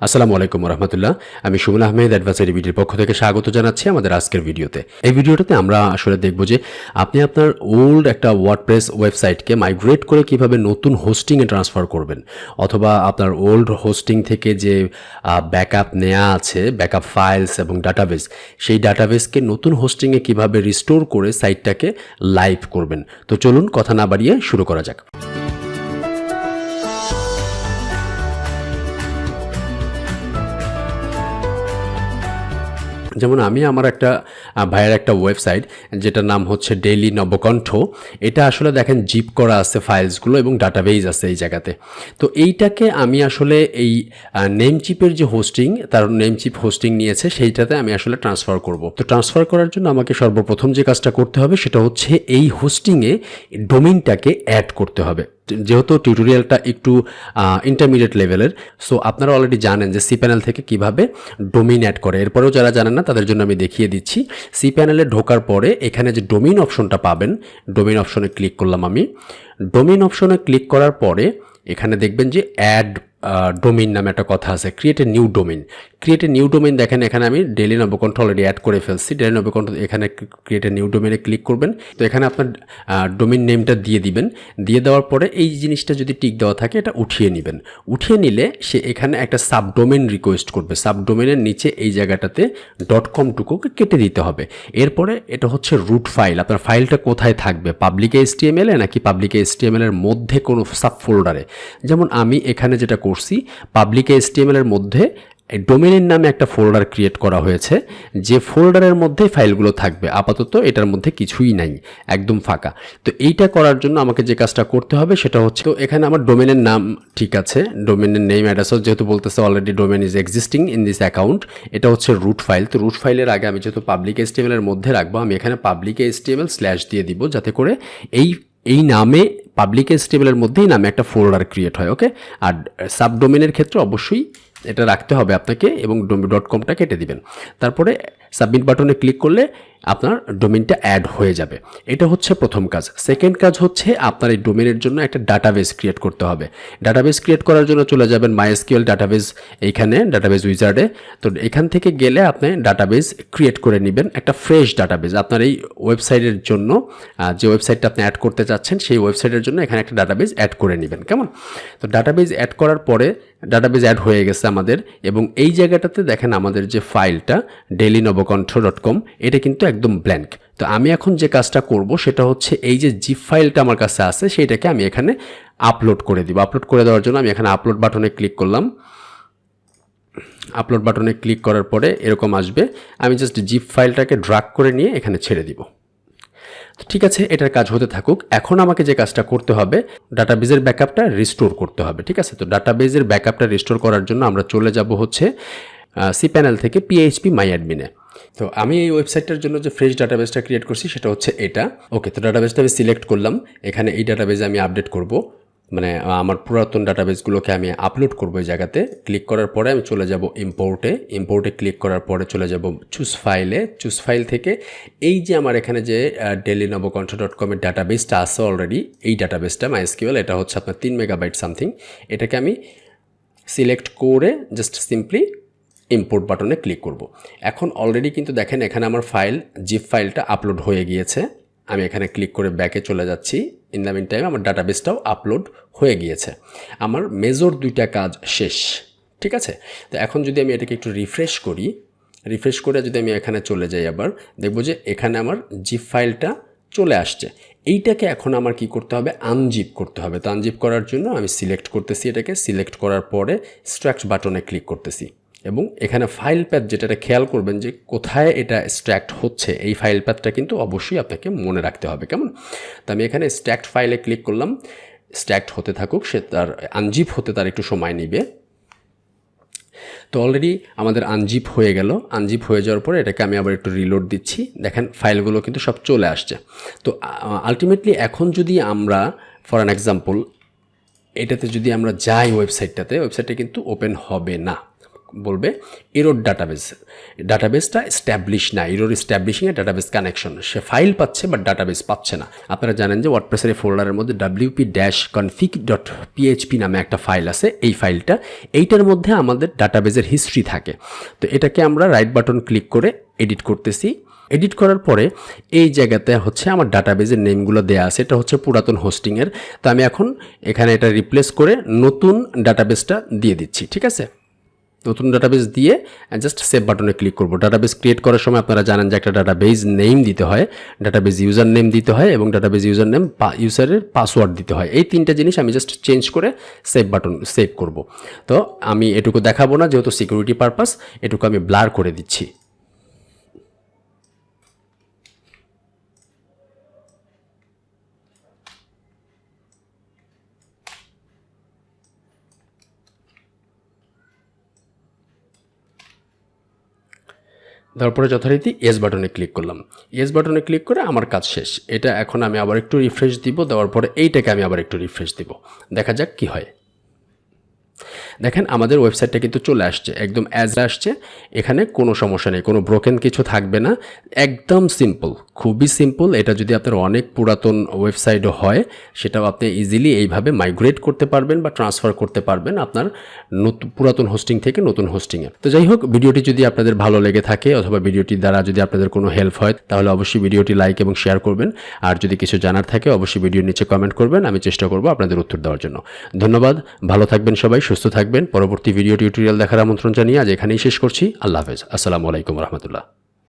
আসসালামু আলাইকুম রহমতুল্লাহ। আমি সুমন আহমেদ অ্যাডভান্সারি ভিডিওর পক্ষ থেকে স্বাগত জানাচ্ছি আমাদের আজকের ভিডিওতে। এই ভিডিওটাতে আমরা আসলে দেখব যে আপনি আপনার ওল্ড একটা ওয়ার্ডপ্রেস ওয়েবসাইটকে মাইগ্রেট করে কিভাবে নতুন হোস্টিংয়ে ট্রান্সফার করবেন, অথবা আপনার ওল্ড হোস্টিং থেকে যে ব্যাকআপ নেওয়া আছে, ব্যাকআপ ফাইলস এবং ডাটাবেস, সেই ডাটাবেসকে নতুন হোস্টিংয়ে কিভাবে রিস্টোর করে সাইটটাকে লাইভ করবেন। তো চলুন কথা না বাড়িয়ে শুরু করা যাক। যেমন আমি আমার একটা ভাইয়ের একটা ওয়েবসাইট, যেটার নাম হচ্ছে ডেইলি নবকণ্ঠ। এটা আসলে দেখেন জিপ করা আছে ফাইলসগুলো এবং ডাটাবেস আছে এই জায়গাতে। তো এইটাকে আমি আসলে এই নেম চিপের যে হোস্টিং, তার নেম চিপ হোস্টিং নিয়েছে, সেইটাতে আমি আসলে ট্রান্সফার করব। তো ট্রান্সফার করার জন্য আমাকে সর্বপ্রথম যে কাজটা করতে হবে সেটা হচ্ছে এই হোস্টিংয়ে ডোমেইনটাকে অ্যাড করতে হবে। যেহেতু টিউটোরিয়ালটা একটু ইন্টারমিডিয়েট লেভেলের, সো আপনারা অলরেডি জানেন যে সি প্যানেল থেকে কিভাবে ডোমেইন অ্যাড করে। এরপরেও যারা জানেন না তাদের জন্য আমি দেখিয়ে দিচ্ছি। সি প্যানেলে ঢোকার পরে এখানে যে ডোমেইন অপশনটা পাবেন, ডোমেইন অপশনে ক্লিক করলাম আমি। ডোমেইন অপশনে ক্লিক করার পরে এখানে দেখবেন যে অ্যাড ডোমেইন নামে একটা কথা আছে, create a new domain. Create a new domain দেখেন এখানে আমি ডেইলি নবকণ্ঠ অলরেডি অ্যাড করে ফেলছি। ডেইলি নবকণ্ঠ এখানে ক্রিয়েট এ নিউ ডোমেইনে ক্লিক করবেন। তো এখানে আপনার ডোমেইন নেমটা দিয়ে দিবেন। দিয়ে দেওয়ার পরে এই জিনিসটা যদি টিক দেওয়া থাকে এটা উঠিয়ে নেবেন। উঠিয়ে নিলে সে এখানে একটা সাবডোমেইন রিকোয়েস্ট করবে। সাবডোমেইনের নিচে এই জায়গাটাতে .com টুকুকে কেটে দিতে হবে। এরপরে এটা হচ্ছে রুট ফাইল। আপনার ফাইলটা কোথায় থাকবে, পাবলিক HTML এ নাকি পাবলিক HTML এর মধ্যে কোনো সাব ফোল্ডারে। যেমন আমি এখানে যেটা করছি, পাবলিক HTML এর মধ্যে ডোমেইনের নামে একটা ফোল্ডার ক্রিয়েট করা হয়েছে, যে ফোল্ডারের মধ্যে ফাইলগুলো থাকবে। আপাতত এটার মধ্যে কিছুই নাই, একদম ফাঁকা। তো এইটা করার জন্য আমাকে যে কাজটা করতে হবে সেটা হচ্ছে, তো এখানে আমার ডোমেইনের নাম ঠিক আছে, ডোমেইনের নেম অ্যাড্রেস যেহেতু বলতেছে already domain is existing in this account, এটা হচ্ছে রুট ফাইল। তো রুট ফাইলের আগে আমি যেহেতু পাবলিক HTML এর মধ্যে রাখবো, আমি এখানে পাবলিক HTML স্ল্যাশ দিয়ে দিব, যাতে করে এই নামে পাবলিক HTML এর মধ্যেই নামে একটা ফোল্ডার ক্রিয়েট হয়। ওকে, আর সাবডোমেইনের ক্ষেত্রে অবশ্যই এটা রাখতে হবে আপনাকে, এবং .comটা কেটে দিবেন। তারপরে সাবমিট বাটনে ক্লিক করলে আপনার ডোমেইনটা অ্যাড হয়ে যাবে। এটা হচ্ছে প্রথম কাজ। সেকেন্ড কাজ হচ্ছে আপনার এই ডোমেইনের জন্য একটা ডাটাবেস ক্রিয়েট করতে হবে। ডাটাবেস ক্রিয়েট করার জন্য চলে যাবেন MySQL ডাটাবেস, এইখানে ডাটাবেস উইজার্ডে। তো এখান থেকে গেলে আপনি ডাটাবেস ক্রিয়েট করে নেবেন, একটা ফ্রেশ ডাটাবেস আপনার এই ওয়েবসাইটের জন্য। যে ওয়েবসাইটটা আপনি অ্যাড করতে চাচ্ছেন সেই ওয়েবসাইটের জন্য এখানে একটা ডাটাবেস অ্যাড করে নেবেন। কেমন? তো ডাটাবেস অ্যাড করার পরে ডাটাবেস অ্যাড হয়ে গেছে আমাদের, এবং এই জায়গাটাতে দেখেন আমাদের যে ফাইলটা dailynobokantho.com, এটা কিন্তু একদম ব্ল্যাঙ্ক। তো আমি এখন যে কাজটা করব সেটা হচ্ছে এই যে জিপ ফাইলটা আমার কাছে আছে সেইটাকে আমি এখানে আপলোড করে দিব। আপলোড করে দেওয়ার জন্য আমি এখানে আপলোড বাটনে ক্লিক করলাম। আপলোড বাটনে ক্লিক করার পরে এরকম আসবে। আমি জাস্ট জিপ ফাইলটাকে ড্রাগ করে নিয়ে এখানে ছেড়ে দিব। ঠিক আছে, এটার কাজ হতে থাকুক। এখন আমাকে যে কাজটা করতে হবে, ডাটাবেজের ব্যাকআপটা রিস্টোর করতে হবে। ঠিক আছে, তো ডাটাবেজের ব্যাকআপটা রিস্টোর করার জন্য আমরা চলে যাব হচ্ছে সি প্যানেল থেকে PHP MyAdmin-এ। তো আমি এই ওয়েবসাইটটার জন্য যে ফ্রেশ ডাটাবেসটা ক্রিয়েট করছি সেটা হচ্ছে এটা। ওকে, তো ডাটাবেসটা আমি সিলেক্ট করলাম। এখানে এই ডাটাবেসে আমি আপডেট করব, মানে আমার পুরাতন ডাটাবেসগুলোকে আমি আপলোড করবো এই জায়গাতে। ক্লিক করার পরে আমি চলে যাব ইম্পোর্টে ক্লিক করার পরে চলে যাব চুজ ফাইলে। চুজ ফাইল থেকে এই যে আমার এখানে যে dailynobokantho.com এর ডাটাবেসটা আছে অলরেডি, এই ডাটাবেসটা MySQL, এটা হচ্ছে আপনার 3 মেগাবাইট সামথিং। এটাকে আমি সিলেক্ট করে জাস্ট সিম্পলি ইম্পোর্ট বাটনে ক্লিক করব। এখন অলরেডি কিন্তু দেখেন এখানে আমার ফাইল, জিপ ফাইলটা আপলোড হয়ে গিয়েছে। আমি এখানে ক্লিক করে ব্যাকে চলে যাচ্ছি। ইন দ্য মিন টাইম আমার ডাটাবেসটাও আপলোড হয়ে গিয়েছে। আমার মেজর 2টা কাজ শেষ। ঠিক আছে, তো এখন যদি আমি এটাকে একটু রিফ্রেশ করে যদি আমি এখানে চলে যাই, আবার দেখব যে এখানে আমার জিপ ফাইলটা চলে আসছে। এইটাকে এখন আমার কি করতে হবে, আনজিপ করতে হবে। তো আনজিপ করার জন্য আমি সিলেক্ট করতেছি, এটাকে সিলেক্ট করার পরে এক্সট্রাক্ট বাটনে ক্লিক করতেছি, এবং এখানে ফাইল প্যাথ, যেটা খেয়াল করবেন যে কোথায় এটা এক্সট্র্যাক্ট হচ্ছে, এই ফাইল প্যাথটা কিন্তু অবশ্যই আপনাকে মনে রাখতে হবে। কেমন? তো আমি এখানে এক্সট্র্যাক্ট ফাইলে ক্লিক করলাম। এক্সট্র্যাক্ট হতে থাকুক, সে তার আনজিপ হতে তার একটু সময় নেবে। তো অলরেডি আমাদের আনজিপ হয়ে গেল। আনজিপ হয়ে যাওয়ার পরে এটাকে আমি আবার একটু রিলোড দিচ্ছি। দেখেন ফাইলগুলো কিন্তু সব চলে আসছে। তো আলটিমেটলি এখন যদি আমরা ফর অ্যান এক্সাম্পল এটাতে যদি আমরা যাই, ওয়েবসাইটটা কিন্তু ওপেন হবে না। বলবে এরর ডাটাবেসটা এস্টাবলিশ না, এরর এস্টাবলিশিং এ ডাটাবেস কানেকশন। সে ফাইল পাচ্ছে বাট ডাটাবেস পাচ্ছে না। আপনারা জানেন যে ওয়ার্ডপ্রেসের এই ফোল্ডারের মধ্যে wp-config.php নামে একটা ফাইল আছে। এই ফাইলটা এইটার মধ্যে আমাদের ডাটাবেসের হিস্ট্রি থাকে। তো এটাকে আমরা রাইট বাটন ক্লিক করে এডিট করতেছি। এডিট করার পরে এই জায়গাতে হচ্ছে আমার ডাটাবেজের নেমগুলো দেওয়া আছে, এটা হচ্ছে পুরাতন হোস্টিংয়ের। তো আমি এখন এখানে এটা রিপ্লেস করে নতুন ডাটাবেসটা দিয়ে দিচ্ছি, ঠিক আছে। নতুন ডাটাবেস দিয়ে জাস্ট সেভ বাটনে ক্লিক করব। ডাটাবেস ক্রিয়েট করার সময় আপনারা জানেন যে একটা ডাটাবেস নেম দিতে হয়, ডাটাবেস ইউজার নেম দিতে হয় এবং ডাটাবেস ইউজার নেম ইউজারের পাসওয়ার্ড দিতে হয়। এই তিনটা জিনিস আমি জাস্ট চেঞ্জ করে সেভ করব। তো আমি এটুকু দেখাবো না, যেহেতু সিকিউরিটি পারপাস, এটুকু আমি ব্লার করে দিচ্ছি। তারপরে যথারীতি এস বাটনে ক্লিক করলাম। এস বাটনে ক্লিক করে আমার কাজ শেষ। এটা এখন আমি আবার একটু রিফ্রেশ দিব, দেওয়ার পরে এইটাকে আমি আবার একটু রিফ্রেশ দিব, দেখা যাক কি হয়। দেখেন আমাদের ওয়েবসাইটটা কিন্তু চলে আসছে, একদম অ্যাজ আসছে। এখানে কোনো সমস্যা নেই, কোনো ব্রোকেন কিছু থাকবে না, একদম সিম্পল, খুবই সিম্পল। এটা যদি আপনার অনেক পুরাতন ওয়েবসাইটও হয়, সেটাও আপনি ইজিলি এইভাবে মাইগ্রেট করতে পারবেন বা ট্রান্সফার করতে পারবেন আপনার পুরাতন হোস্টিং থেকে নতুন হোস্টিংয়ে। তো যাই হোক, ভিডিওটি যদি আপনাদের ভালো লেগে থাকে অথবা ভিডিওটি দ্বারা যদি আপনাদের কোনো হেল্প হয়, তাহলে অবশ্যই ভিডিওটি লাইক এবং শেয়ার করবেন। আর যদি কিছু জানার থাকে অবশ্যই ভিডিওর নিচে কমেন্ট করবেন, আমি চেষ্টা করব আপনাদের উত্তর দেওয়ার জন্য। ধন্যবাদ, ভালো থাকবেন সবাই, সুস্থ থাকবেন। পরবর্তী ভিডিও টিউটোরিয়াল দেখার আমন্ত্রণ জানিয়ে আজ এখানেই শেষ করছি। আল্লাহ হাফেজ, আসসালামু আলাইকুম রহমতুল্লাহ।